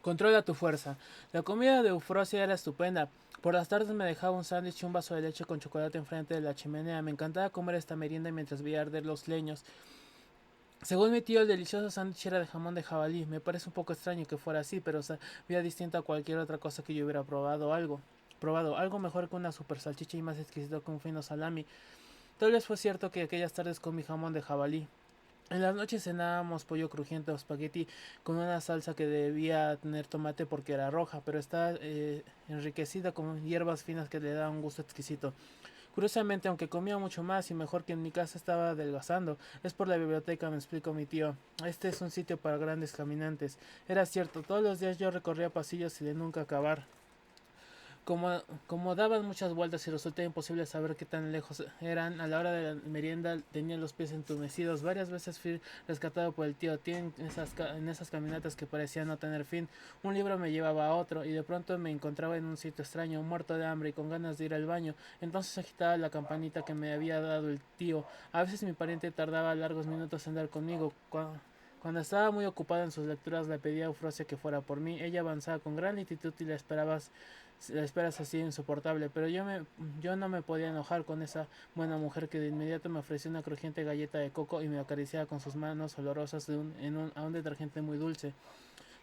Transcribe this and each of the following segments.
Controla tu fuerza. La comida de Eufrosia era estupenda. Por las tardes me dejaba un sándwich y un vaso de leche con chocolate enfrente de la chimenea. Me encantaba comer esta merienda mientras veía arder los leños. Según mi tío, el delicioso sándwich era de jamón de jabalí. Me parece un poco extraño que fuera así, pero sabía distinto a cualquier otra cosa que yo hubiera probado algo mejor que una super salchicha y más exquisito que un fino salami. Tal vez fue cierto que aquellas tardes comí jamón de jabalí. En las noches cenábamos pollo crujiente o espagueti con una salsa que debía tener tomate porque era roja, pero estaba enriquecida con hierbas finas que le daban un gusto exquisito. Curiosamente, aunque comía mucho más y mejor que en mi casa, estaba adelgazando. Es por la biblioteca, me explicó mi tío. Este es un sitio para grandes caminantes. Era cierto, todos los días yo recorría pasillos y de nunca acabar. Como, como daban muchas vueltas y resultaba imposible saber qué tan lejos eran, a la hora de la merienda tenía los pies entumecidos. Varias veces fui rescatado por el tío T en esas caminatas que parecían no tener fin. Un libro me llevaba a otro y de pronto me encontraba en un sitio extraño, muerto de hambre y con ganas de ir al baño. Entonces agitaba la campanita que me había dado el tío. A veces mi pariente tardaba largos minutos en dar conmigo. Cuando estaba muy ocupada en sus lecturas le pedía a Eufrosia que fuera por mí. Ella avanzaba con gran lentitud y la esperas así insoportable, pero yo no me podía enojar con esa buena mujer que de inmediato me ofreció una crujiente galleta de coco y me acariciaba con sus manos olorosas a un detergente muy dulce.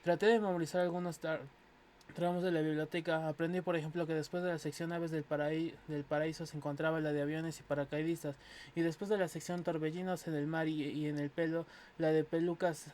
Traté de memorizar algunos tramos de la biblioteca. Aprendí, por ejemplo, que después de la sección Aves del Paraíso se encontraba la de aviones y paracaidistas, y después de la sección Torbellinos en el mar y en el pelo, la de pelucas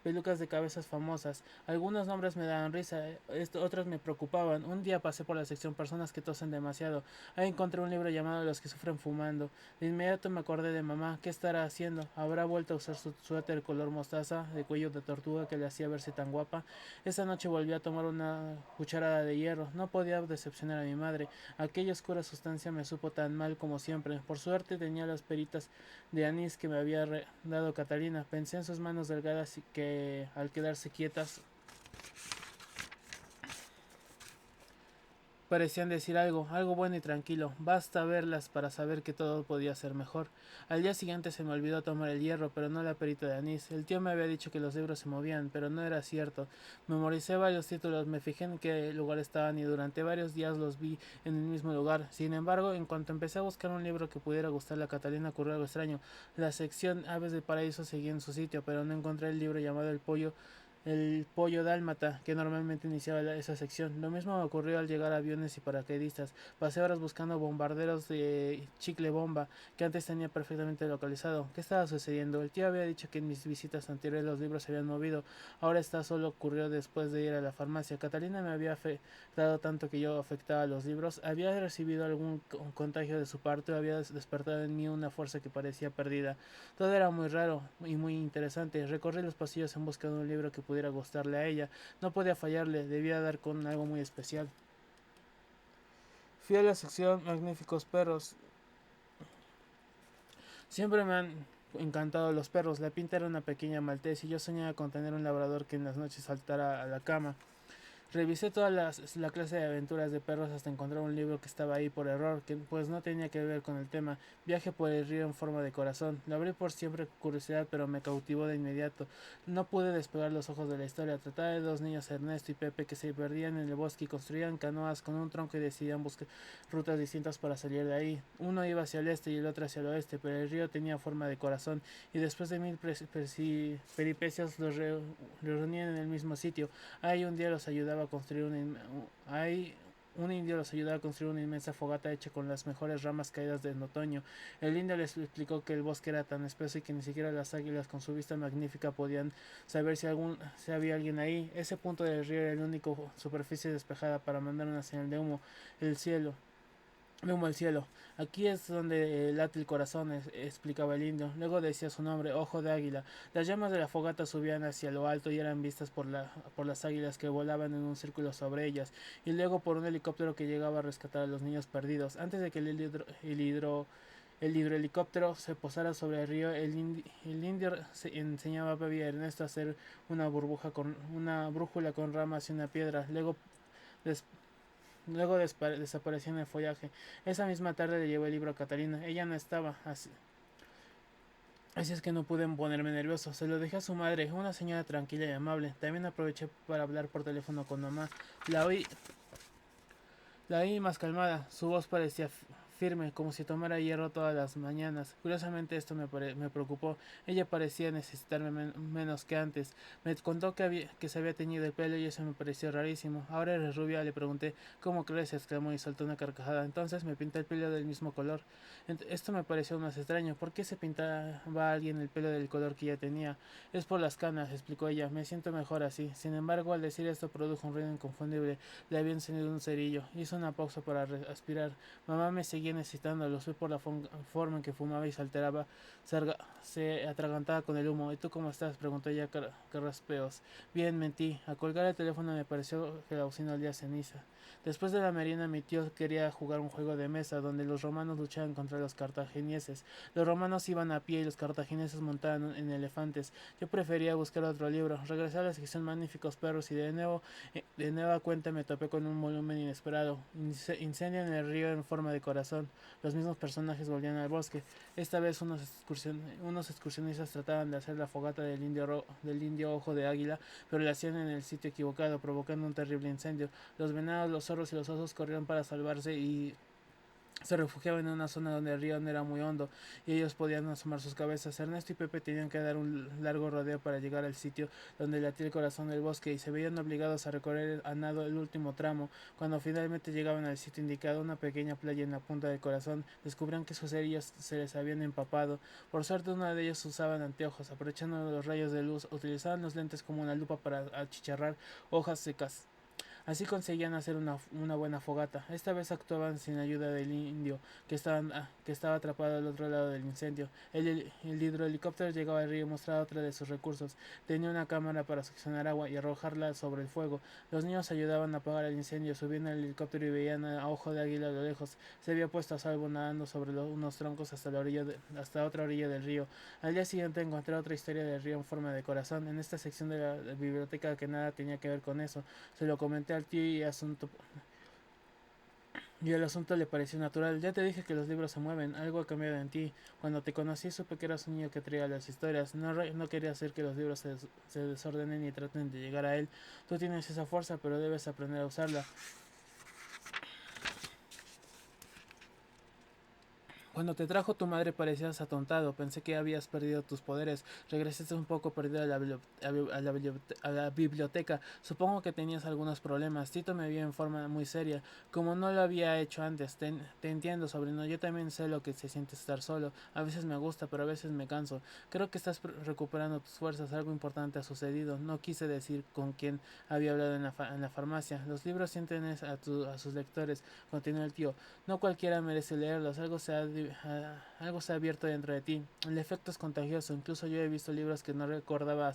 de cabezas famosas. Algunos nombres me daban risa, otros me preocupaban. Un día pasé por la sección Personas que tosen demasiado. Ahí encontré un libro llamado Los que sufren fumando. De inmediato me acordé de mamá. ¿Qué estará haciendo? ¿Habrá vuelto a usar su suéter color mostaza de cuello de tortuga que le hacía verse tan guapa? Esa noche volví a tomar una cucharada de hierro. No podía decepcionar a mi madre. Aquella oscura sustancia me supo tan mal como siempre. Por suerte tenía las peritas de anís que me había dado Catalina. Pensé en sus manos delgadas y que al quedarse quietas parecían decir algo bueno y tranquilo. Basta verlas para saber que todo podía ser mejor. Al día siguiente se me olvidó tomar el hierro, pero no la perita de anís. El tío me había dicho que los libros se movían, pero no era cierto. Memoricé varios títulos, me fijé en qué lugar estaban y durante varios días los vi en el mismo lugar. Sin embargo, en cuanto empecé a buscar un libro que pudiera gustarle a Catalina, ocurrió algo extraño. La sección Aves del Paraíso seguía en su sitio, pero no encontré el libro llamado El pollo dálmata, que normalmente iniciaba esa sección. Lo mismo me ocurrió al llegar a aviones y paracaidistas. Pasé horas buscando bombarderos de chicle bomba, que antes tenía perfectamente localizado. ¿Qué estaba sucediendo? El tío había dicho que en mis visitas anteriores los libros se habían movido. Ahora esta solo ocurrió después de ir a la farmacia. Catalina me había afectado tanto que yo afectaba a los libros. Había recibido algún contagio de su parte, había despertado en mí una fuerza que parecía perdida. Todo era muy raro y muy interesante. Recorrí los pasillos en busca de un libro que pudiera gustarle a ella. No podía fallarle, debía dar con algo muy especial. Fui a la sección Magníficos Perros. Siempre me han encantado los perros. La pinta era una pequeña maltés y yo soñaba con tener un labrador que en las noches saltara a la cama. Revisé la clase de aventuras de perros hasta encontrar un libro que estaba ahí por error, que pues no tenía que ver con el tema. Viaje por el río en forma de corazón. Lo abrí por siempre curiosidad, pero me cautivó de inmediato. No pude despegar los ojos de la historia. Trataba de dos niños, Ernesto y Pepe, que se perdían en el bosque y construían canoas con un tronco y decidían buscar rutas distintas para salir de ahí. Uno iba hacia el este y el otro hacia el oeste, pero el río tenía forma de corazón y después de mil peripecias los reunían en el mismo sitio. Ahí un día los ayudaba a construir ahí un indio los ayudaba a construir una inmensa fogata hecha con las mejores ramas caídas en otoño. El indio les explicó que el bosque era tan espeso y que ni siquiera las águilas con su vista magnífica podían saber si había alguien ahí. Ese punto del río era el único superficie despejada para mandar una señal de humo. El cielo. Humo al cielo. Aquí es donde late el corazón, explicaba el indio. Luego decía su nombre, Ojo de Águila. Las llamas de la fogata subían hacia lo alto y eran vistas por las águilas que volaban en un círculo sobre ellas, y luego por un helicóptero que llegaba a rescatar a los niños perdidos. Antes de que el hidrohelicóptero se posara sobre el río, el indio se enseñaba a Baby Ernesto a hacer una brújula con ramas y una piedra. Des- Luego desapareció en el follaje. Esa misma tarde le llevó el libro a Catalina. Ella no estaba así. Así es que no pude ponerme nervioso. Se lo dejé a su madre, una señora tranquila y amable. También aproveché para hablar por teléfono con mamá. La oí La vi más calmada, su voz parecía firme, como si tomara hierro todas las mañanas. Curiosamente esto me preocupó. Ella parecía necesitarme menos que antes. Me contó que se había teñido el pelo y eso me pareció rarísimo. Ahora eres rubia, le pregunté. ¿Cómo crees? Exclamó y soltó una carcajada. Entonces me pinté el pelo del mismo color. Esto me pareció más extraño. ¿Por qué se pintaba a alguien el pelo del color que ya tenía? Es por las canas, explicó ella. Me siento mejor así. Sin embargo, al decir esto produjo un ruido inconfundible. Le había encendido un cerillo. Hizo una pausa para aspirar. Mamá me seguía necesitando. Lo sé por la forma en que fumaba y se alteraba. Se atragantaba con el humo. ¿Y tú cómo estás? Preguntó ella carraspeos. Bien, mentí. Al colgar el teléfono me pareció que la bocina olía a ceniza. Después de la merienda mi tío quería jugar un juego de mesa donde los romanos luchaban contra los cartagineses. Los romanos iban a pie y los cartagineses montaban en elefantes. Yo prefería buscar otro libro. Regresé a la sección Magníficos Perros y de nueva cuenta me topé con un volumen inesperado. Incendio en el río en forma de corazón. Los mismos personajes volvían al bosque. Esta vez unos excursionistas trataban de hacer la fogata del indio ojo de águila, pero lo hacían en el sitio equivocado, provocando un terrible incendio. Los venados, los zorros y los osos corrieron para salvarse y se refugiaban en una zona donde el río no era muy hondo y ellos podían asomar sus cabezas. Ernesto y Pepe tenían que dar un largo rodeo para llegar al sitio donde latía el corazón del bosque y se veían obligados a recorrer a nado el último tramo. Cuando finalmente llegaban al sitio indicado, una pequeña playa en la punta del corazón, descubrían que sus cerillas se les habían empapado. Por suerte uno de ellos usaban anteojos. Aprovechando los rayos de luz, utilizaban los lentes como una lupa para achicharrar hojas secas. Así conseguían hacer una buena fogata. Esta vez actuaban sin ayuda del indio, que estaba atrapado al otro lado del incendio. El hidrohelicóptero llegaba al río y mostraba otra de sus recursos. Tenía una cámara para succionar agua y arrojarla sobre el fuego. Los niños ayudaban a apagar el incendio, subían al helicóptero y veían a ojo de águila a lo lejos. Se había puesto a salvo nadando sobre unos troncos hasta otra orilla del río. Al día siguiente encontré otra historia del río en forma de corazón, en esta sección de la biblioteca que nada tenía que ver con eso. Se lo comenté al tío y el asunto le pareció natural. Ya te dije que los libros se mueven, algo ha cambiado en ti. Cuando te conocí supe que eras un niño que traía las historias. No quería hacer que los libros se desordenen y traten de llegar a él. Tú tienes esa fuerza, pero debes aprender a usarla. Cuando te trajo tu madre parecías atontado, pensé que habías perdido tus poderes, regresaste un poco perdido a la biblioteca, supongo que tenías algunos problemas, Tito me vio en forma muy seria, como no lo había hecho antes, te entiendo sobrino, yo también sé lo que se siente estar solo, a veces me gusta, pero a veces me canso, creo que estás recuperando tus fuerzas, algo importante ha sucedido, no quise decir con quién había hablado en la farmacia, los libros sienten a sus lectores, continuó el tío, no cualquiera merece leerlos, algo se ha abierto dentro de ti. El efecto es contagioso, incluso yo he visto libros que no recordaba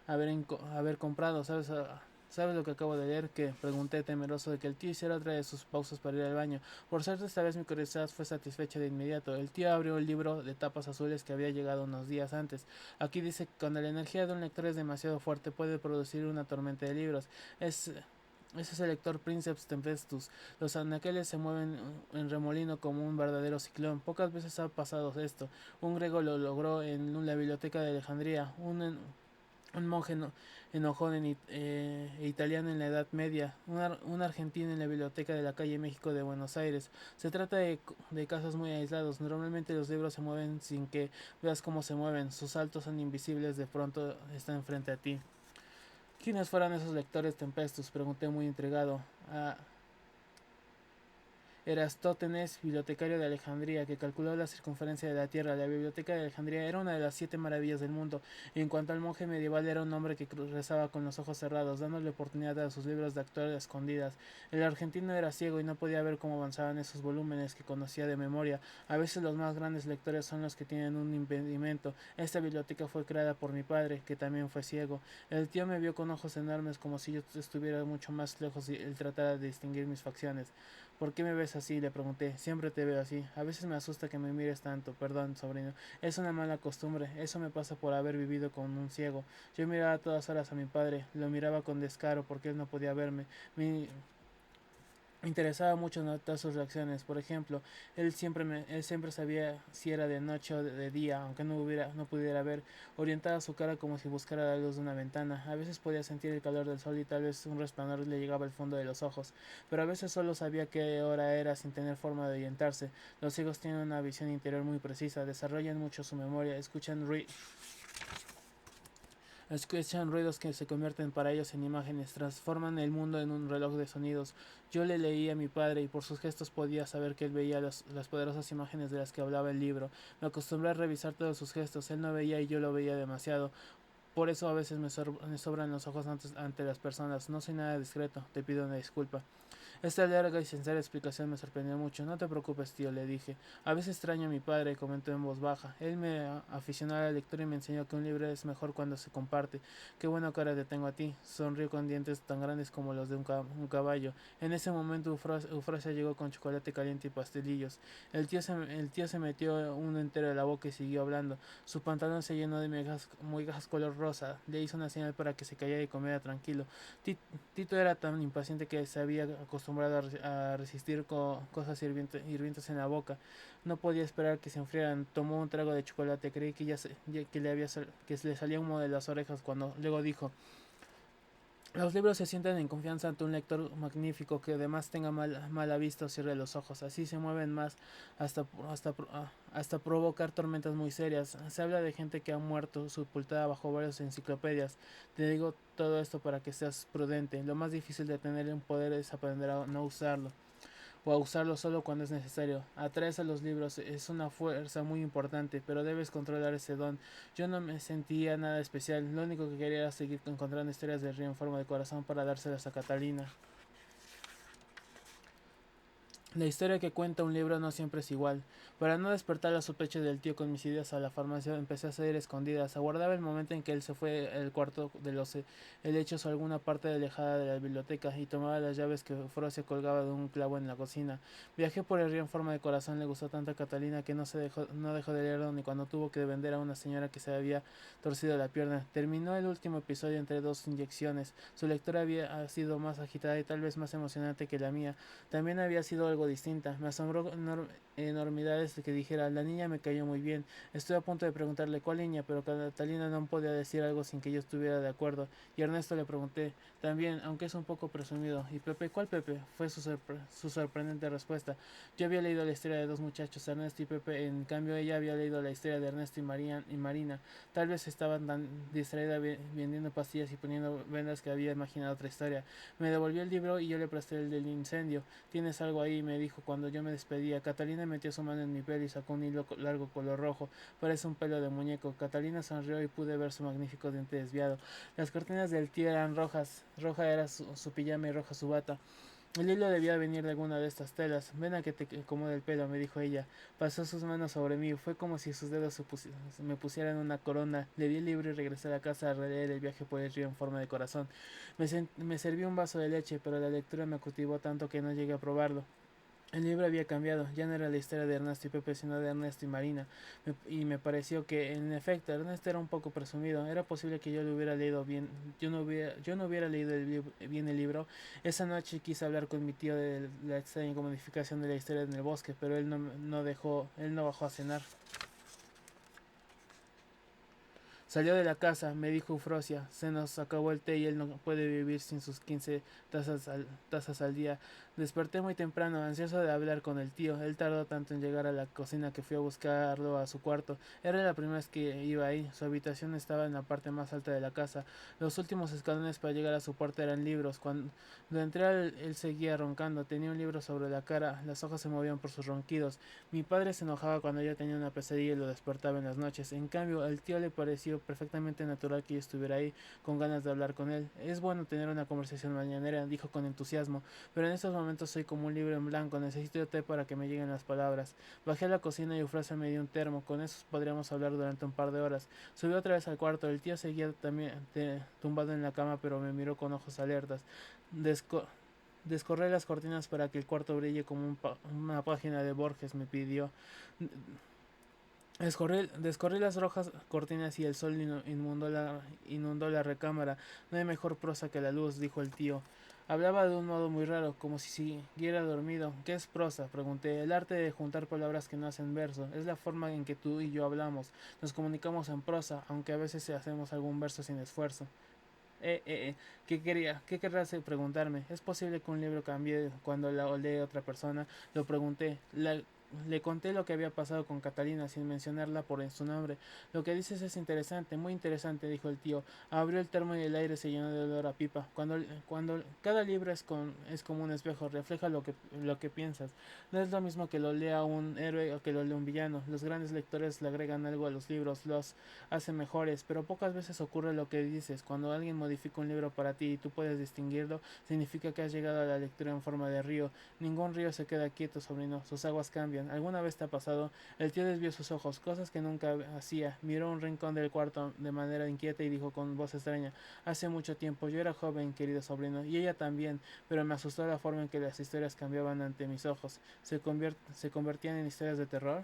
haber comprado, ¿Sabes lo que acabo de leer? Que pregunté temeroso de que el tío hiciera otra de sus pausas para ir al baño. Por suerte esta vez mi curiosidad fue satisfecha de inmediato. El tío abrió el libro de tapas azules que había llegado unos días antes. Aquí dice que cuando la energía de un lector es demasiado fuerte puede producir una tormenta de libros. Es ese es el lector Princeps Tempestus. Los anaqueles se mueven en remolino como un verdadero ciclón. Pocas veces ha pasado esto. Un griego lo logró en la biblioteca de Alejandría. Un monje enojón italiano en la Edad Media. Un argentino en la biblioteca de la calle México de Buenos Aires. Se trata de casos muy aislados. Normalmente los libros se mueven sin que veas cómo se mueven. Sus saltos son invisibles. De pronto están frente a ti. ¿Quiénes fueron esos lectores Tempestus? Pregunté muy intrigado. Erastótenes, bibliotecario de Alejandría, que calculó la circunferencia de la Tierra. La biblioteca de Alejandría era una de las 7 maravillas del mundo. En cuanto al monje medieval, era un hombre que rezaba con los ojos cerrados, dándole oportunidad a sus libros de actuar a escondidas. El argentino era ciego y no podía ver cómo avanzaban esos volúmenes que conocía de memoria. A veces los más grandes lectores son los que tienen un impedimento. Esta biblioteca fue creada por mi padre, que también fue ciego. El tío me vio con ojos enormes, como si yo estuviera mucho más lejos y él tratara de distinguir mis facciones. ¿Por qué me ves así? Le pregunté. Siempre te veo así. A veces me asusta que me mires tanto. Perdón, sobrino. Es una mala costumbre. Eso me pasa por haber vivido con un ciego. Yo miraba a todas horas a mi padre. Lo miraba con descaro porque él no podía verme. Mi, Me interesaba mucho notar sus reacciones. Por ejemplo, él siempre sabía si era de noche o de día, aunque no pudiera ver. Orientaba su cara como si buscara la luz de una ventana. A veces podía sentir el calor del sol y tal vez un resplandor le llegaba al fondo de los ojos. Pero a veces solo sabía qué hora era sin tener forma de orientarse. Los ciegos tienen una visión interior muy precisa, desarrollan mucho su memoria, escuchan ruidos que se convierten para ellos en imágenes, transforman el mundo en un reloj de sonidos. Yo le leía a mi padre y por sus gestos podía saber que él veía las poderosas imágenes de las que hablaba el libro. Me acostumbré a revisar todos sus gestos, él no veía y yo lo veía demasiado. Por eso a veces me sobran los ojos ante las personas. No soy nada discreto, te pido una disculpa. Esta larga y sincera explicación me sorprendió mucho. No te preocupes, tío, le dije. A veces extraño a mi padre, comentó en voz baja. Él me aficionó a la lectura y me enseñó que un libro es mejor cuando se comparte. Qué buena cara te tengo a ti. Sonrió con dientes tan grandes como los de un caballo. En ese momento Eufrasia llegó con chocolate caliente y pastelillos. El tío se metió uno entero de la boca y siguió hablando. Su pantalón se llenó de migajas color rosa. Le hizo una señal para que se callara y comiera tranquilo. Tito era tan impaciente que se había acostumbrado a resistir cosas hirvientes en la boca. No podía esperar que se enfriaran. Tomó un trago de chocolate. Creí que le salía humo de las orejas cuando luego dijo: los libros se sienten en confianza ante un lector magnífico que además tenga mala vista o cierre los ojos. Así se mueven más hasta provocar tormentas muy serias. Se habla de gente que ha muerto sepultada bajo varias enciclopedias. Te digo todo esto para que seas prudente. Lo más difícil de tener un poder es aprender a no usarlo o a usarlo solo cuando es necesario. Atraes a los libros, es una fuerza muy importante, pero debes controlar ese don. Yo no me sentía nada especial, lo único que quería era seguir encontrando historias de río en forma de corazón para dárselas a Catalina. La historia que cuenta un libro no siempre es igual. Para no despertar la sospecha del tío con mis ideas a la farmacia, empecé a salir escondidas. Aguardaba el momento en que él se fue al cuarto de los helechos o alguna parte alejada de la biblioteca y tomaba las llaves que Frosia colgaba de un clavo en la cocina. Viajé por el río en forma de corazón. Le gustó tanto a Catalina que no dejó de leerlo ni cuando tuvo que vender a una señora que se había torcido la pierna. Terminó el último episodio entre dos inyecciones. Su lectura había sido más agitada y tal vez más emocionante que la mía. También había sido algo distinta. Me asombró enormidades de que dijera: la niña me cayó muy bien. Estuve a punto de preguntarle cuál niña, pero Catalina no podía decir algo sin que yo estuviera de acuerdo. Y a Ernesto le pregunté también, aunque es un poco presumido. ¿Y Pepe? ¿Cuál Pepe? Fue su sorprendente respuesta. Yo había leído la historia de dos muchachos, Ernesto y Pepe. En cambio ella había leído la historia de Ernesto y Marina. Tal vez estaban tan distraída vendiendo pastillas y poniendo vendas que había imaginado otra historia. Me devolvió el libro y yo le presté el del incendio. Tienes algo ahí, me dijo cuando yo me despedía. Catalina metió su mano en mi pelo y sacó un hilo largo color rojo. Parece un pelo de muñeco. Catalina sonrió y pude ver su magnífico diente desviado. Las cortinas del tío eran rojas. Roja era su pijama y roja su bata. El hilo debía venir de alguna de estas telas. Ven a que te acomode el pelo, me dijo ella. Pasó sus manos sobre mí. Fue como si sus dedos me pusieran una corona. Le di el libro y regresé a la casa a releer el viaje por el río en forma de corazón. Me serví un vaso de leche, pero la lectura me cautivó tanto que no llegué a probarlo. El libro había cambiado, ya no era la historia de Ernesto y Pepe, sino de Ernesto y Marina, y me pareció que, en efecto, Ernesto era un poco presumido. Era posible que yo lo hubiera leído bien, yo no hubiera leído bien el libro. Esa noche quise hablar con mi tío de la extraña modificación de la historia en el bosque, pero él no bajó a cenar. Salió de la casa, me dijo Eufrosia. Se nos acabó el té y él no puede vivir sin sus 15 tazas al día. Desperté muy temprano, ansioso de hablar con el tío. Él tardó tanto en llegar a la cocina que fui a buscarlo a su cuarto. Era la primera vez que iba ahí. Su habitación estaba en la parte más alta de la casa. Los últimos escalones para llegar a su puerta eran libros. Cuando entré, él seguía roncando. Tenía un libro sobre la cara. Las hojas se movían por sus ronquidos. Mi padre se enojaba cuando yo tenía una pesadilla y lo despertaba en las noches. En cambio, al tío le pareció perfectamente natural que yo estuviera ahí, con ganas de hablar con él. Es bueno tener una conversación mañanera, dijo con entusiasmo, pero en estos momentos soy como un libro en blanco, necesito té para que me lleguen las palabras. Bajé a la cocina y Eufrasia me dio un termo, con eso podríamos hablar durante un par de horas. Subí otra vez al cuarto, el tío seguía también tumbado en la cama, pero me miró con ojos alertas. Desco Descorré las cortinas para que el cuarto brille como una página de Borges, me pidió. Descorrí las rojas cortinas y el sol inundó la recámara. No hay mejor prosa que la luz, dijo el tío. Hablaba de un modo muy raro, como si siguiera dormido. ¿Qué es prosa? Pregunté. El arte de juntar palabras que no hacen verso. Es la forma en que tú y yo hablamos. Nos comunicamos en prosa, aunque a veces hacemos algún verso sin esfuerzo. ¿Qué querrás preguntarme? ¿Es posible que un libro cambie cuando lo lee otra persona? Lo pregunté. Le conté lo que había pasado con Catalina sin mencionarla por su nombre. Lo que dices es interesante, muy interesante, dijo el tío. Abrió el termo y el aire se llenó de olor a pipa. Cuando cada libro es como un espejo, refleja lo que piensas. No es lo mismo que lo lea un héroe o que lo lea un villano. Los grandes lectores le agregan algo a los libros, los hacen mejores, pero pocas veces ocurre lo que dices. Cuando alguien modifica un libro para ti y tú puedes distinguirlo, significa que has llegado a la lectura en forma de río. Ningún río se queda quieto, sobrino, sus aguas cambian. ¿Alguna vez te ha pasado? El tío desvió sus ojos, cosas que nunca hacía. Miró un rincón del cuarto de manera inquieta y dijo con voz extraña: hace mucho tiempo yo era joven, querido sobrino, y ella también, pero me asustó la forma en que las historias cambiaban ante mis ojos. Se convertían en historias de terror?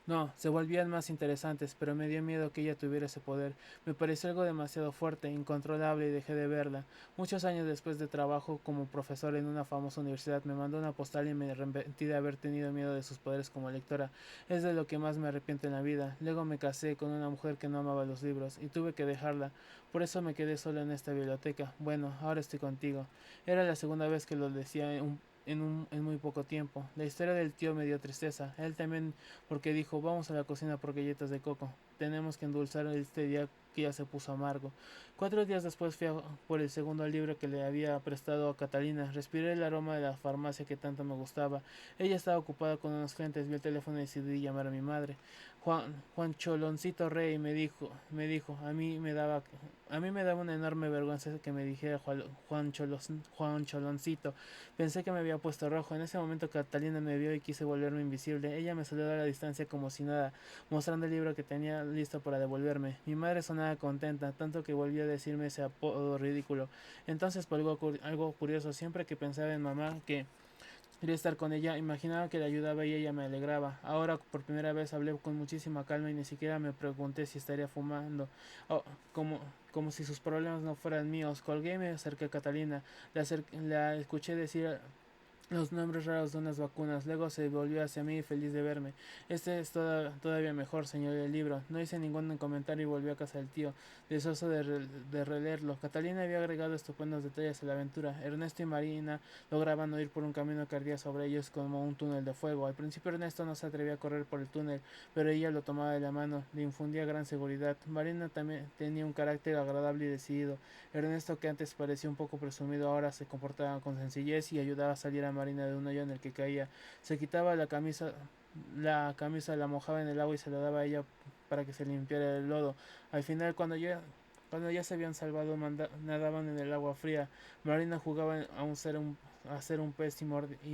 No, se volvían más interesantes, pero me dio miedo que ella tuviera ese poder. Me pareció algo demasiado fuerte, incontrolable y dejé de verla. Muchos años después de trabajo como profesor en una famosa universidad, me mandó una postal y me arrepentí de haber tenido miedo de sus poderes como lectora. Es de lo que más me arrepiento en la vida. Luego me casé con una mujer que no amaba los libros y tuve que dejarla. Por eso me quedé sola en esta biblioteca. Bueno, ahora estoy contigo. Era la segunda vez que lo decía en muy poco tiempo. La historia del tío me dio tristeza. Él también porque dijo: vamos a la cocina por galletas de coco. Tenemos que endulzar este día que ya se puso amargo. 4 días después fui por el segundo libro que le había prestado a Catalina. Respiré el aroma de la farmacia que tanto me gustaba. Ella estaba ocupada con unos clientes, vi el teléfono y decidí llamar a mi madre. Juan Choloncito Rey me dijo, a mí me daba una enorme vergüenza que me dijera Juan Choloncito. Pensé que me había puesto rojo. En ese momento Catalina me vio y quise volverme invisible. Ella me saludó a la distancia como si nada, mostrando el libro que tenía listo para devolverme. Mi madre sonaba contenta, tanto que volvió a decirme ese apodo ridículo. Entonces, por algo curioso, siempre que pensaba en mamá, que quería estar con ella, imaginaba que le ayudaba y ella me alegraba. Ahora por primera vez hablé con muchísima calma y ni siquiera me pregunté si estaría fumando. Oh, como, como si sus problemas no fueran míos. Colgué y me acerqué a Catalina. La escuché decir los nombres raros de unas vacunas. Luego se volvió hacia mí feliz de verme. Este es todavía mejor, señor del libro. No hice ningún comentario y volví a casa del tío, deseoso de releerlo. Catalina había agregado estupendos detalles a la aventura. Ernesto y Marina lograban oír por un camino que ardía sobre ellos como un túnel de fuego. Al principio Ernesto no se atrevía a correr por el túnel, pero ella lo tomaba de la mano, le infundía gran seguridad. Marina también tenía un carácter agradable y decidido. Ernesto, que antes parecía un poco presumido, ahora se comportaba con sencillez y ayudaba a salir a Marina de un hoyo en el que caía. Se quitaba la camisa la mojaba en el agua y se la daba a ella para que se limpiara el lodo. Al final, cuando ya se habían salvado, nadaban en el agua fría. Marina jugaba a ser un pez y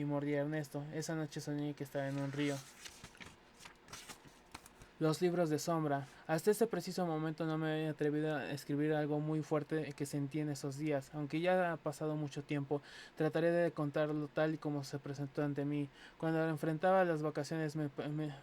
mordía a Ernesto. Esa noche soñé que estaba en un río. Los libros de sombra. Hasta este preciso momento no me había atrevido a escribir algo muy fuerte que sentí en esos días. Aunque ya ha pasado mucho tiempo, trataré de contarlo tal y como se presentó ante mí. Cuando enfrentaba las vacaciones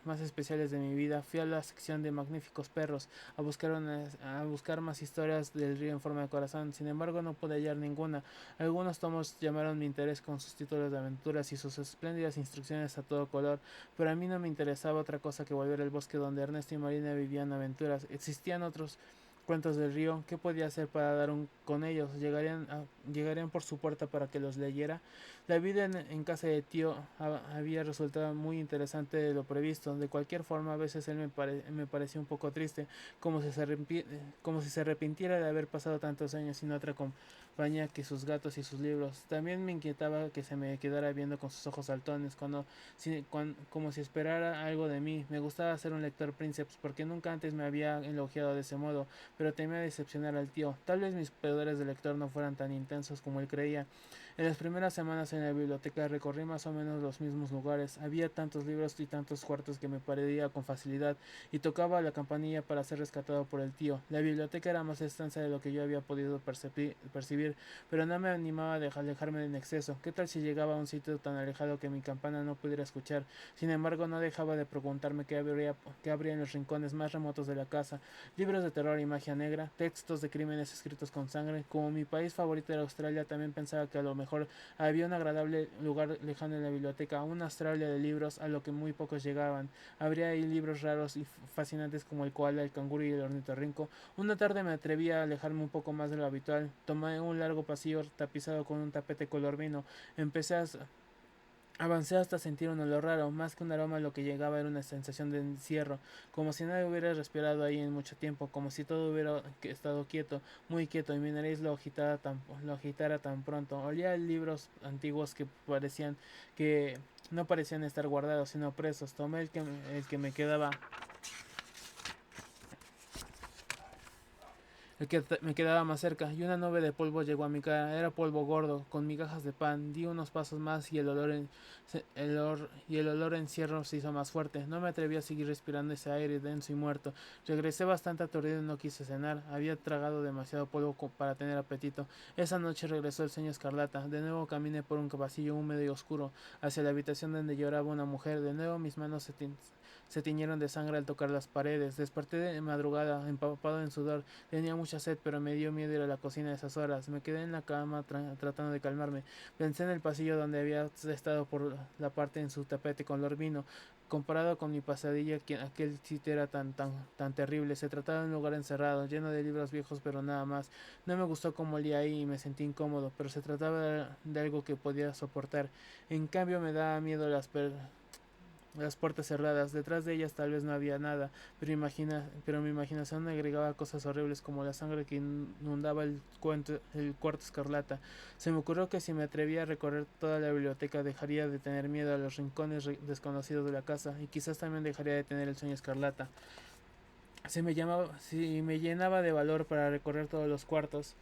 más especiales de mi vida, fui a la sección de magníficos perros a buscar más historias del río en forma de corazón. Sin embargo, no pude hallar ninguna. Algunos tomos llamaron mi interés con sus títulos de aventuras y sus espléndidas instrucciones a todo color, pero a mí no me interesaba otra cosa que volver al bosque donde Ernesto y Marina vivían aventuras. Existían otros cuentos del río. ¿Qué podía hacer para dar con ellos? ¿Llegarían por su puerta para que los leyera? La vida en casa de tío había resultado muy interesante de lo previsto. De cualquier forma, a veces él me parecía un poco triste, como si se arrepintiera de haber pasado tantos años sin otra compañía que sus gatos y sus libros. También me inquietaba que se me quedara viendo con sus ojos saltones, como si esperara algo de mí. Me gustaba ser un lector Princeps porque nunca antes me había elogiado de ese modo, pero temía decepcionar al tío. Tal vez mis poderes de lector no fueran tan intensos intensos como él creía. En las primeras semanas en la biblioteca recorrí más o menos los mismos lugares. Había tantos libros y tantos cuartos que me perdía con facilidad y tocaba la campanilla para ser rescatado por el tío. La biblioteca era más extensa de lo que yo había podido percibir, pero no me animaba a alejarme en exceso. ¿Qué tal si llegaba a un sitio tan alejado que mi campana no pudiera escuchar? Sin embargo, no dejaba de preguntarme qué habría en los rincones más remotos de la casa. Libros de terror y magia negra, textos de crímenes escritos con sangre. Como mi país favorito era Australia, también pensaba que a lo mejor había un agradable lugar lejano en la biblioteca, una Australia de libros a lo que muy pocos llegaban. Habría ahí libros raros y fascinantes como el koala, el canguro y el ornitorrinco. Una tarde me atreví a alejarme un poco más de lo habitual. Tomé un largo pasillo tapizado con un tapete color vino. Empecé a Avancé hasta sentir un olor raro, más que un aroma lo que llegaba era una sensación de encierro, como si nadie hubiera respirado ahí en mucho tiempo, como si todo hubiera estado quieto, muy quieto, y mi nariz lo agitara tan pronto. Olía libros antiguos que no parecían estar guardados, sino presos. Tomé el que me quedaba más cerca, y una nube de polvo llegó a mi cara. Era polvo gordo, con migajas de pan. Di unos pasos más y el olor a encierro se hizo más fuerte. No me atreví a seguir respirando ese aire denso y muerto. Regresé bastante aturdido y no quise cenar. Había tragado demasiado polvo para tener apetito. Esa noche regresó el sueño escarlata. De nuevo caminé por un pasillo húmedo y oscuro hacia la habitación donde lloraba una mujer. De nuevo mis manos se tiñeron de sangre al tocar las paredes. Desperté de madrugada, empapado en sudor. Tenía mucha sed, pero me dio miedo ir a la cocina a esas horas. Me quedé en la cama tratando de calmarme. Pensé en el pasillo donde había estado por la parte en su tapete color vino. Comparado con mi pesadilla, aquel sitio era tan terrible. Se trataba de un lugar encerrado, lleno de libros viejos, pero nada más. No me gustó cómo olía ahí y me sentí incómodo, pero se trataba de algo que podía soportar. En cambio, me daba miedo las puertas cerradas. Detrás de ellas tal vez no había nada, pero mi imaginación agregaba cosas horribles como la sangre que inundaba el cuarto escarlata. Se me ocurrió que si me atrevía a recorrer toda la biblioteca dejaría de tener miedo a los rincones desconocidos de la casa y quizás también dejaría de tener el sueño escarlata. Si me llenaba de valor para recorrer todos los cuartos,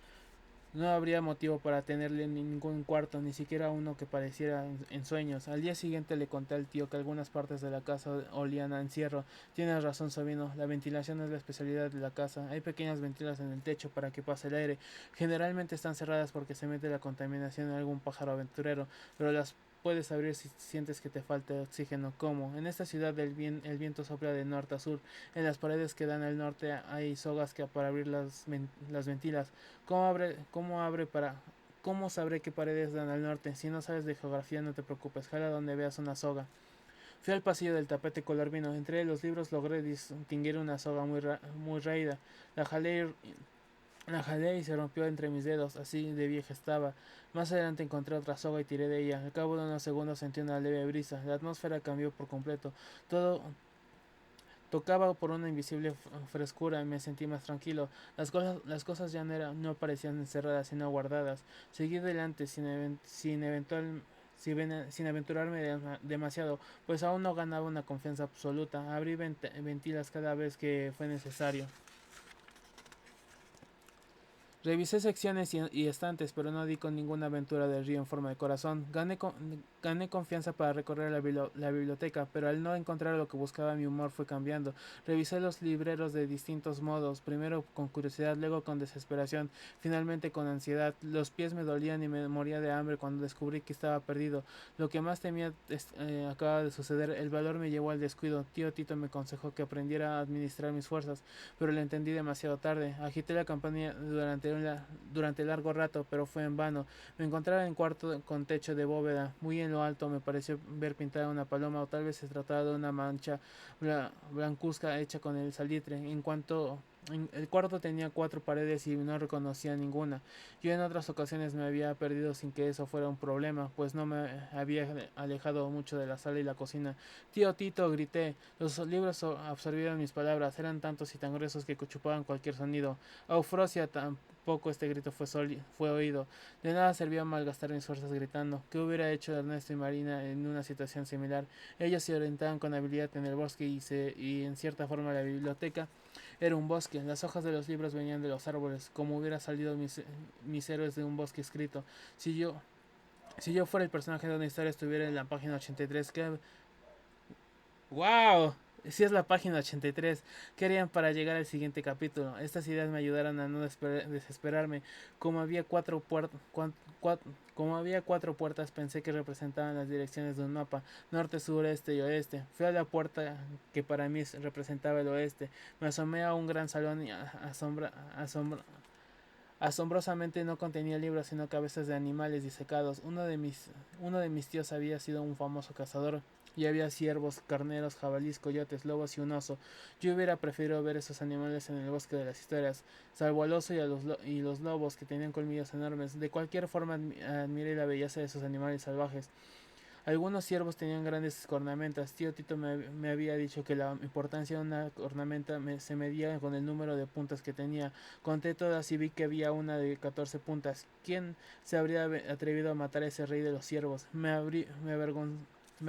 no habría motivo para tenerle ningún cuarto, ni siquiera uno que pareciera en sueños. Al día siguiente le conté al tío que algunas partes de la casa olían a encierro. Tienes razón, Sabino, la ventilación es la especialidad de la casa. Hay pequeñas ventilas en el techo para que pase el aire. Generalmente están cerradas porque se mete la contaminación en algún pájaro aventurero, pero las puedes abrir si sientes que te falta oxígeno. ¿Cómo? En esta ciudad el viento sopla de norte a sur. En las paredes que dan al norte hay sogas para abrir las ventilas. ¿Cómo abre, cómo abre para, ¿Cómo sabré qué paredes dan al norte? Si no sabes de geografía, no te preocupes, jala donde veas una soga. Fui al pasillo del tapete color vino. Entre los libros logré distinguir una soga muy raída. La jalé, la jalé y se rompió entre mis dedos, así de vieja estaba. Más adelante encontré otra soga y tiré de ella. Al cabo de unos segundos sentí una leve brisa. La atmósfera cambió por completo. Todo tocaba por una invisible frescura y me sentí más tranquilo. Las cosas ya no parecían encerradas, sino guardadas. Seguí adelante sin aventurarme demasiado, pues aún no ganaba una confianza absoluta. Abrí ventilas cada vez que fue necesario. Revisé secciones y estantes, pero no di con ninguna aventura del río en forma de corazón. Gané confianza para recorrer la biblioteca, pero al no encontrar lo que buscaba mi humor fue cambiando. Revisé los libreros de distintos modos, primero con curiosidad, luego con desesperación, finalmente con ansiedad. Los pies me dolían y me moría de hambre cuando descubrí que estaba perdido. Lo que más temía acaba de suceder. El valor me llevó al descuido. Tío Tito me aconsejó que aprendiera a administrar mis fuerzas, pero lo entendí demasiado tarde. Agité la campaña durante largo rato, pero fue en vano. Me encontraba en un cuarto con techo de bóveda. Muy en lo alto me pareció ver pintada una paloma, o tal vez se trataba de una mancha blancuzca hecha con el salitre. El cuarto tenía 4 paredes y no reconocía ninguna. Yo en otras ocasiones me había perdido sin que eso fuera un problema, pues no me había alejado mucho de la sala y la cocina. Tío Tito, grité. Los libros absorbieron mis palabras, eran tantos y tan gruesos que chupaban cualquier sonido. Eufrosia tampoco este grito fue oído. De nada servía malgastar mis fuerzas gritando. ¿Qué hubiera hecho Ernesto y Marina en una situación similar? Ellos se orientaban con habilidad en el bosque y en cierta forma la biblioteca Era un bosque. Las hojas de los libros venían de los árboles, como hubiera salido mis héroes de un bosque escrito. Si yo, si yo fuera el personaje de una historia, estuviera en la página 83. ¡Wow! Si es la página 83. ¿Qué harían para llegar al siguiente capítulo? Estas ideas me ayudaron a no desesperarme. Como había como había cuatro puertas, pensé que representaban las direcciones de un mapa: norte, sur, este y oeste. Fui a la puerta que para mí representaba el oeste. Me asomé a un gran salón y asombrosamente no contenía libros, sino cabezas de animales disecados. Uno de mis tíos había sido un famoso cazador, y había ciervos, carneros, jabalíes, coyotes, lobos y un oso. Yo hubiera preferido ver esos animales en el bosque de las historias, salvo al oso y los lobos, que tenían colmillos enormes. De cualquier forma, admiré la belleza de esos animales salvajes. Algunos ciervos tenían grandes cornamentas. Tío Tito me había dicho que la importancia de una cornamenta se medía con el número de puntas que tenía. Conté todas y vi que había una de 14 puntas. ¿Quién se habría atrevido a matar a ese rey de los ciervos? Me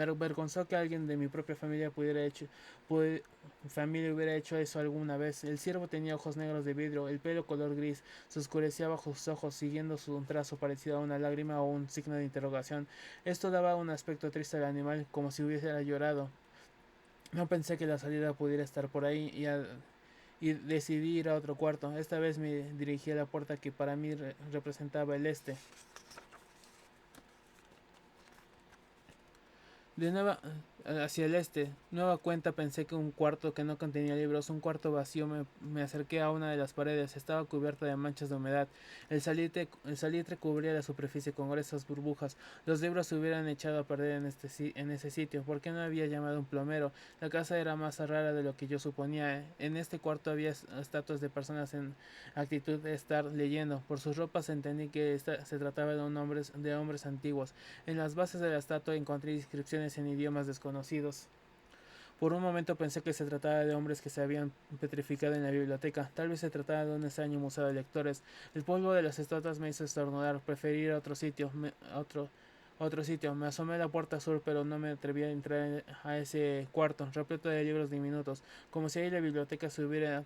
avergonzó que alguien de mi propia familia hubiera hecho eso alguna vez. El ciervo tenía ojos negros de vidrio, el pelo color gris, se oscurecía bajo sus ojos, siguiendo un trazo parecido a una lágrima o un signo de interrogación. Esto daba un aspecto triste al animal, como si hubiera llorado. No pensé que la salida pudiera estar por ahí, y decidí ir a otro cuarto. Esta vez me dirigí a la puerta que para mí representaba el este. De nueva hacia el este, nueva cuenta, pensé que un cuarto que no contenía libros, un cuarto vacío. Me acerqué a una de las paredes, estaba cubierta de manchas de humedad. El salitre cubría la superficie con gruesas burbujas. Los libros se hubieran echado a perder en ese sitio. ¿Por qué no había llamado a un plomero? La casa era más rara de lo que yo suponía. En este cuarto había estatuas de personas en actitud de estar leyendo. Por sus ropas entendí que se trataba de hombres antiguos. En las bases de la estatua encontré inscripciones en idiomas desconocidos. Por un momento pensé que se trataba de hombres que se habían petrificado en la biblioteca. Tal vez se trataba de un extraño museo de lectores. El polvo de las estatuas me hizo estornudar. Preferí ir a otro sitio. Me asomé a la puerta sur, pero no me atreví a entrar a ese cuarto, repleto de libros diminutos, como si ahí la biblioteca se hubiera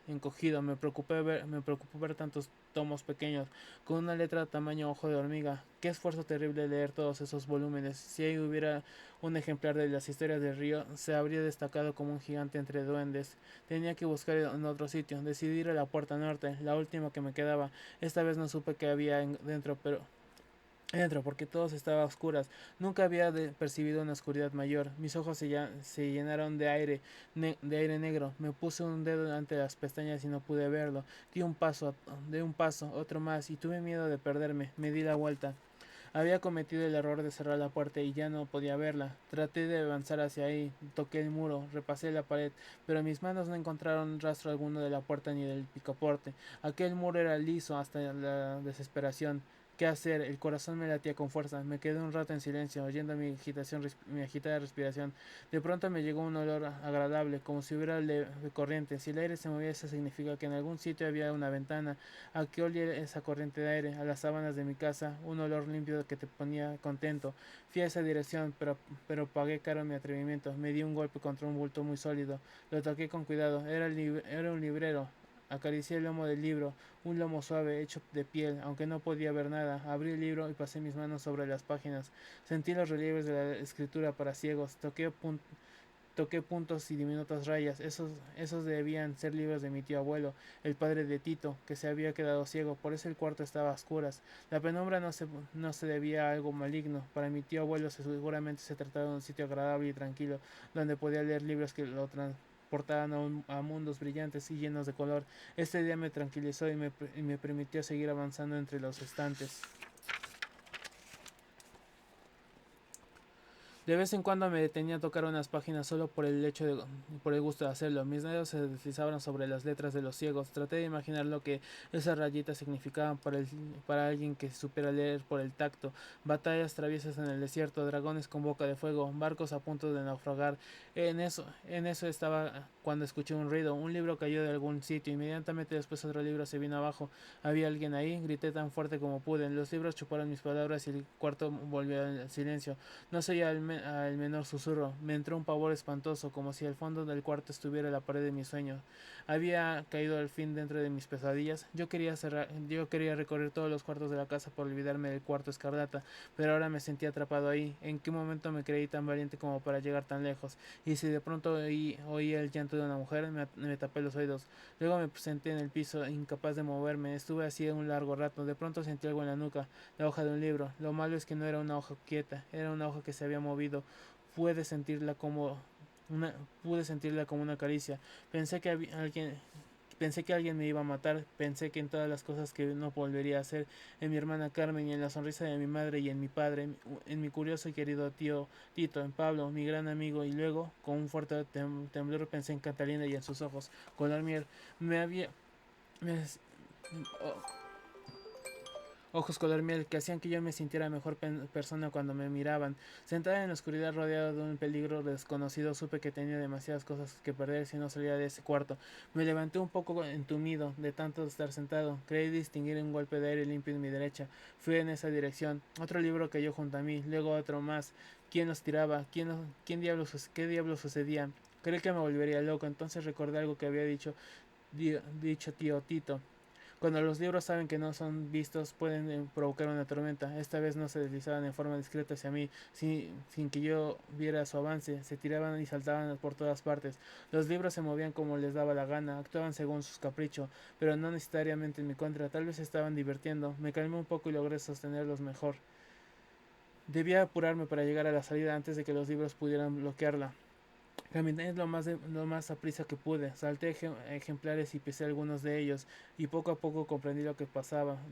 encogido. Me preocupó ver tantos tomos pequeños, con una letra tamaño ojo de hormiga. Qué esfuerzo terrible leer todos esos volúmenes. Si ahí hubiera un ejemplar de las historias del río, se habría destacado como un gigante entre duendes. Tenía que buscar en otro sitio. Decidí ir a la puerta norte, la última que me quedaba. Esta vez no supe qué había dentro, porque todo estaba a oscuras. Nunca había percibido una oscuridad mayor. Mis ojos se llenaron de aire negro. Me puse un dedo ante las pestañas y no pude verlo. Di un paso, otro más, y tuve miedo de perderme. Me di la vuelta. Había cometido el error de cerrar la puerta y ya no podía verla. Traté de avanzar hacia ahí, toqué el muro, repasé la pared, pero mis manos no encontraron rastro alguno de la puerta ni del picaporte. Aquel muro era liso hasta la desesperación. ¿Qué hacer? El corazón me latía con fuerza. Me quedé un rato en silencio, oyendo mi agitada respiración. De pronto me llegó un olor agradable, como si hubiera leve corriente. Si el aire se movía, eso significa que en algún sitio había una ventana. ¿A qué olía esa corriente de aire? A las sábanas de mi casa, un olor limpio que te ponía contento. Fui a esa dirección, pero pagué caro mi atrevimiento. Me di un golpe contra un bulto muy sólido. Lo toqué con cuidado. Era un librero. Acaricié el lomo del libro, un lomo suave, hecho de piel, aunque no podía ver nada. Abrí el libro y pasé mis manos sobre las páginas. Sentí los relieves de la escritura para ciegos. Toqué puntos y diminutas rayas. Esos debían ser libros de mi tío abuelo, el padre de Tito, que se había quedado ciego. Por eso el cuarto estaba a oscuras. La penumbra no se debía a algo maligno. Para mi tío abuelo seguramente se trataba de un sitio agradable y tranquilo, donde podía leer libros que lo transportaban a mundos brillantes y llenos de color. Este día me tranquilizó y me permitió seguir avanzando entre los estantes. De vez en cuando me detenía a tocar unas páginas solo por el gusto de hacerlo. Mis dedos se deslizaban sobre las letras de los ciegos. Traté de imaginar lo que esas rayitas significaban para alguien que supiera leer por el tacto. Batallas traviesas en el desierto, dragones con boca de fuego, barcos a punto de naufragar. En eso estaba cuando escuché un ruido. Un libro cayó de algún sitio. Inmediatamente después otro libro se vino abajo. ¿Había alguien ahí? Grité tan fuerte como pude. Los libros chuparon mis palabras y el cuarto volvió al silencio. No se oía al menor susurro. Me entró un pavor espantoso, como si al fondo del cuarto estuviera la pared de mis sueños. Había caído al fin dentro de mis pesadillas. Yo quería recorrer todos los cuartos de la casa por olvidarme del cuarto escarlata, pero ahora me sentía atrapado ahí. ¿En qué momento me creí tan valiente como para llegar tan lejos? Y si de pronto oí el llanto de una mujer, me tapé los oídos. Luego me senté en el piso, incapaz de moverme. Estuve así un largo rato. De pronto sentí algo en la nuca, la hoja de un libro. Lo malo es que no era una hoja quieta, era una hoja que se había movido. Pude sentirla como una, pude sentirla como una caricia. Pensé que alguien Pensé que alguien me iba a matar, pensé que en todas las cosas que no volvería a hacer, en mi hermana Carmen y en la sonrisa de mi madre y en mi padre, en mi curioso y querido tío Tito, en Pablo, mi gran amigo, y luego, con un fuerte temblor, pensé en Catalina y en sus ojos, color miel. Me había... me- ojos color miel que hacían que yo me sintiera mejor persona cuando me miraban. Sentada en la oscuridad rodeado de un peligro desconocido, supe que tenía demasiadas cosas que perder si no salía de ese cuarto. Me levanté un poco entumido de tanto estar sentado. Creí distinguir un golpe de aire limpio en mi derecha. Fui en esa dirección. Otro libro cayó junto a mí, luego otro más. ¿Quién los tiraba? ¿Qué diablos sucedía? Creí que me volvería loco, entonces recordé algo que había dicho tío Tito. Cuando los libros saben que no son vistos, pueden provocar una tormenta. Esta vez no se deslizaban en forma discreta hacia mí, sin que yo viera su avance. Se tiraban y saltaban por todas partes. Los libros se movían como les daba la gana, actuaban según sus caprichos, pero no necesariamente en mi contra. Tal vez se estaban divirtiendo. Me calmé un poco y logré sostenerlos mejor. Debía apurarme para llegar a la salida antes de que los libros pudieran bloquearla. Caminé lo más a prisa que pude, salté ejemplares y pisé algunos de ellos, y poco a poco comprendí lo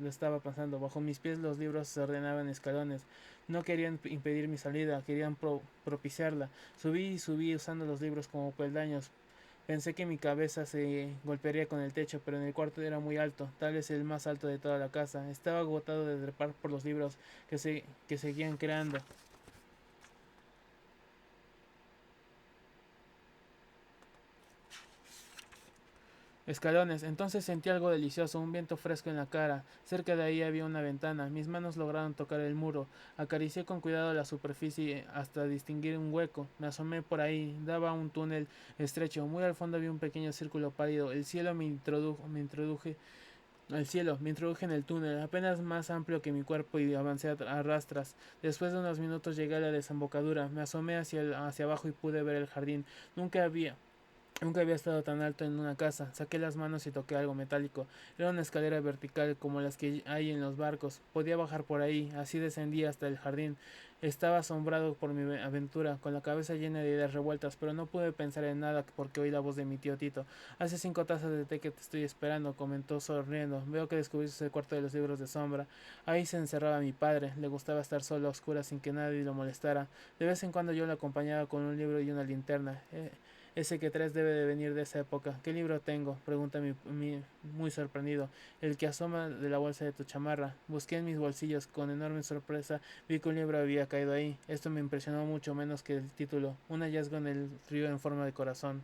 estaba pasando. Bajo mis pies los libros se ordenaban escalones. No querían impedir mi salida, querían propiciarla. Subí y subí usando los libros como peldaños. Pensé que mi cabeza se golpearía con el techo, pero en el cuarto era muy alto, tal vez el más alto de toda la casa. Estaba agotado de trepar por los libros que seguían creando. Escalones. Entonces sentí algo delicioso, un viento fresco en la cara. Cerca de ahí había una ventana. Mis manos lograron tocar el muro. Acaricié con cuidado la superficie hasta distinguir un hueco. Me asomé por ahí. Daba un túnel estrecho. Muy al fondo había un pequeño círculo pálido. Me introduje en el túnel, apenas más amplio que mi cuerpo, y avancé a rastras. Después de unos minutos llegué a la desembocadura. Me asomé hacia abajo y pude ver el jardín. Nunca había Nunca había estado tan alto en una casa. Saqué las manos y toqué algo metálico. Era una escalera vertical como las que hay en los barcos. Podía bajar por ahí. Así descendí hasta el jardín. Estaba asombrado por mi aventura, con la cabeza llena de ideas revueltas, pero no pude pensar en nada porque oí la voz de mi tío Tito. Hace 5 tazas de té que te estoy esperando, comentó sonriendo. Veo que descubriste el cuarto de los libros de sombra. Ahí se encerraba mi padre. Le gustaba estar solo a oscuras sin que nadie lo molestara. De vez en cuando yo lo acompañaba con un libro y una linterna. Ese que traes debe de venir de esa época. ¿Qué libro tengo? Pregunta muy sorprendido. El que asoma de la bolsa de tu chamarra. Busqué en mis bolsillos. Con enorme sorpresa vi que un libro había caído ahí. Esto me impresionó mucho menos que el título. Un hallazgo en el río en forma de corazón.